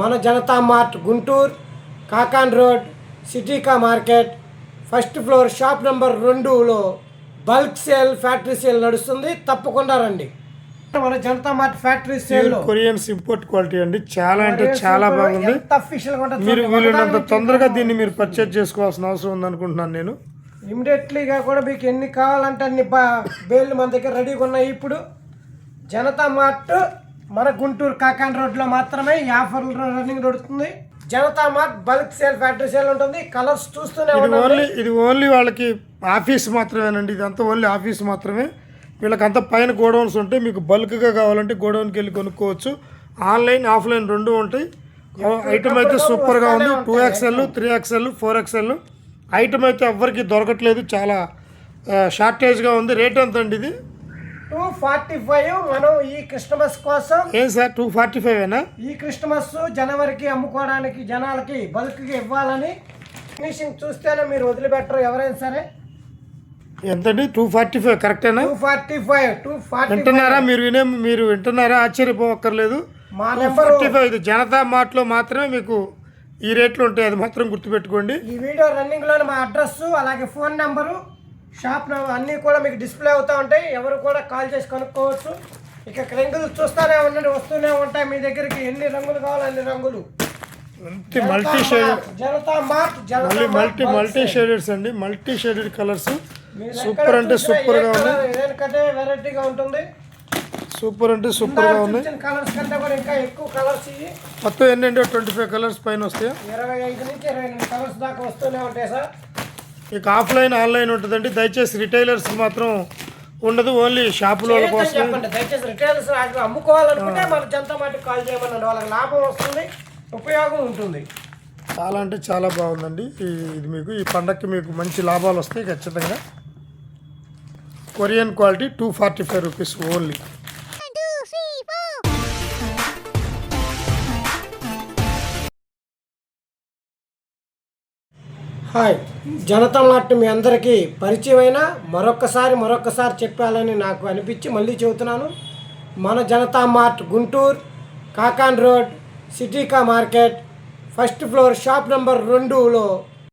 మన జనతా మార్ట్ గుంటూరు కాకాన్ రోడ్ సిటీకా market first floor shop number 2లో బల్క్ సేల్ ఫ్యాక్టరీ సేల్ నడుస్తుంది. తప్పకుండా రండి. మన Janata Mart factory sale Koreans import quality అండి. చాలా అంటే చాలా బాగుంది. మీరు వీలైనంత తొందరగా దీన్ని మీరు పర్చేజ్ చేసుకోవాల్సిన అవసరం ఉంది అనుకుంటున్నాను నేను. ఇమీడియట్లీగా కూడా మీకు ఎన్ని కావాలంటే అన్ని బేళ్ళు మన దగ్గర రెడీగా ఉన్నాయి. ఇప్పుడు జనతా మార్ట్ మన గుంటూరు కాకాన్ రోడ్లో మాత్రమే ఈ ఆఫర్ రన్నింగ్ నడుస్తుంది. Janata mart bulk sale factory sale ఉంటుంది. కలర్స్ చూస్తూనే ఉండండి. ఇది ఓన్లీ వాళ్ళకి ఆఫీస్ మాత్రమేనండి. ఇదంతా ఓన్లీ ఆఫీస్ మాత్రమే. వీళ్ళకంతా పైన గోడౌన్స్ ఉంటాయి. మీకు బల్క్గా కావాలంటే గోడౌన్కి వెళ్ళి కొనుక్కోవచ్చు. ఆన్లైన్ ఆఫ్లైన్ రెండు ఉంటాయి. ఐటమ్ అయితే సూపర్గా ఉంది. 2XL 3XL 4XL ఐటమ్ అయితే ఎవ్వరికి దొరకట్లేదు. చాలా షార్టేజ్గా ఉంది. రేట్ ఎంత అండి ఇది? 245. మనం ఈ క్రిస్టమస్ కోసం ఏం సార్ 245ఏనా? ఈ క్రిస్టమస్ జనవరికి అమ్ముకోవడానికి జనాలకి బల్క్గా ఇవ్వాలని ఫినిషింగ్ చూస్తేనే మీరు వదిలిపెట్టరు ఎవరైనా సరే. ఎంతండి? 245 కరెక్టేనా? 245 వింటున్నారా? మీరు వింటున్నారా? ఆశ్చర్యపోవక్కర్లేదు. మా నెంబర్ 245 ఇది జనతా మార్ట్లో మాత్రమే మీకు ఈ రేట్లు ఉంటాయి. అది మాత్రం గుర్తుపెట్టుకోండి. ఈ వీడియో రన్నింగ్లోనే మా అడ్రస్ అలాగే ఫోన్ నెంబరు షాప్ అన్నీ కూడా మీకు డిస్ప్లే అవుతూ ఉంటాయి. ఎవరు కూడా కాల్ చేసి కనుక్కోవచ్చు. ఇక రంగులు చూస్తూనే ఉండండి, వస్తూనే ఉంటాయి మీ దగ్గరికి. ఎన్ని రంగులు కావాలో అన్ని రంగులు. Multi shaded Janata Mart multi shadeds అండి. మల్టీ షేడెడ్ కలర్స్ సూపర్ అంటే సూపర్గా ఉన్నాయి. వెరైటీగా ఉంటుంది. సూపర్ అంటే సూపర్గా ఉన్నాయి. కలర్స్ కంటే కూడా ఇంకా ఎక్కువ కలర్స్ ఇవి. మొత్తం ఎన్ని 25 కలర్స్ పైన వస్తాయా? 25 నుంచి 22 కలర్స్ దాకా వస్తూనే ఉంటాయి సార్. ఇక ఆఫ్లైన్ ఆన్లైన్ ఉంటుందండి. దయచేసి రిటైలర్స్ మాత్రం ఉండదు. ఓన్లీ షాపుల కోసం చెప్పండి. దయచేసి రిటైలర్స్ అమ్ముకోవాలనుకుంటే మన జనతా మార్ట్కి కాల్ చేయమనండి. వాళ్ళకి లాభం వస్తుంది, ఉపయోగం ఉంటుంది. చాలా అంటే చాలా బాగుందండి. ఇది మీకు ఈ పండగకి మీకు మంచి లాభాలు వస్తాయి ఖచ్చితంగా. Korean quality 245 rupees only. Hi, Janata Mart మీ అందరికీ పరిచయమైన మరొక్కసారి చెప్పాలని నాకు అనిపించి మళ్ళీ చెబుతున్నాను. మన జనతా మార్ట్ గుంటూరు కాకాన్ రోడ్ సిటీకా market first floor shop number 2లో